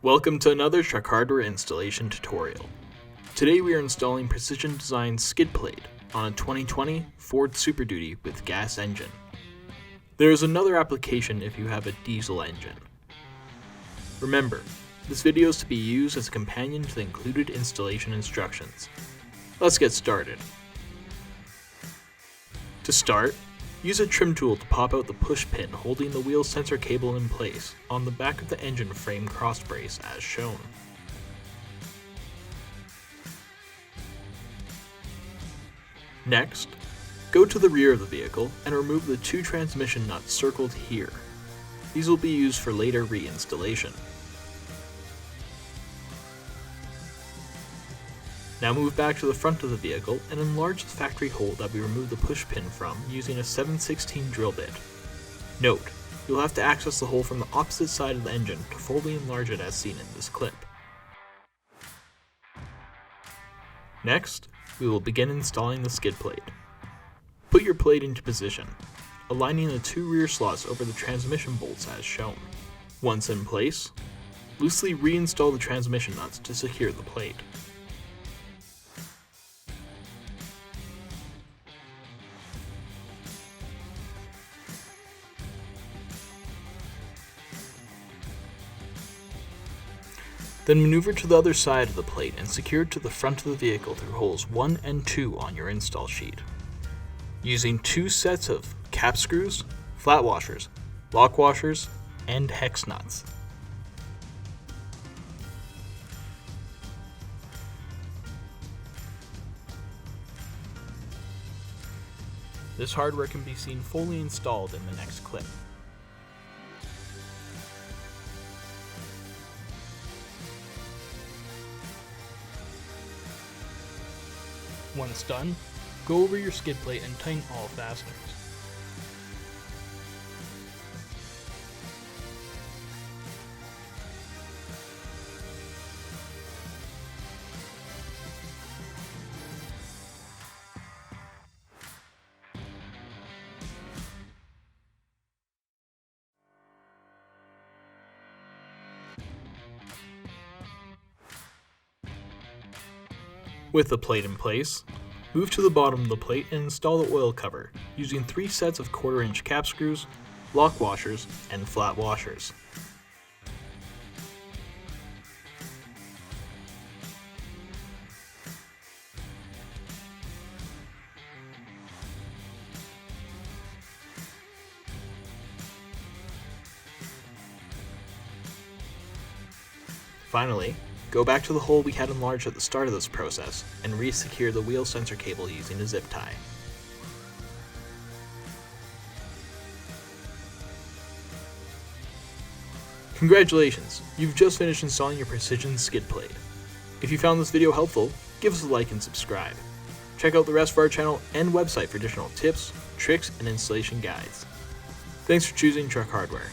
Welcome to another truck hardware installation tutorial. Today we are installing Precision Design skid plate on a 2020 Ford Super Duty with gas engine. There is another application if you have a diesel engine. Remember, this video is to be used as a companion to the included installation instructions. Let's get started. To start, use a trim tool to pop out the push pin holding the wheel sensor cable in place on the back of the engine frame cross brace as shown. Next, go to the rear of the vehicle and remove the two transmission nuts circled here. These will be used for later reinstallation. Now move back to the front of the vehicle and enlarge the factory hole that we removed the push pin from using a 7/16 drill bit. Note, you'll have to access the hole from the opposite side of the engine to fully enlarge it as seen in this clip. Next, we will begin installing the skid plate. Put your plate into position, aligning the two rear slots over the transmission bolts as shown. Once in place, loosely reinstall the transmission nuts to secure the plate. Then maneuver to the other side of the plate and secure it to the front of the vehicle through holes 1 and 2 on your install sheet. Using 2 sets of cap screws, flat washers, lock washers, and hex nuts. This hardware can be seen fully installed in the next clip. Once done, go over your skid plate and tighten all fasteners. With the plate in place, move to the bottom of the plate and install the oil cover using 3 sets of 1/4-inch cap screws, lock washers, and flat washers. Finally, go back to the hole we had enlarged at the start of this process and re-secure the wheel sensor cable using a zip tie. Congratulations! You've just finished installing your Precision skid plate. If you found this video helpful, give us a like and subscribe. Check out the rest of our channel and website for additional tips, tricks, and installation guides. Thanks for choosing Truck Hardware.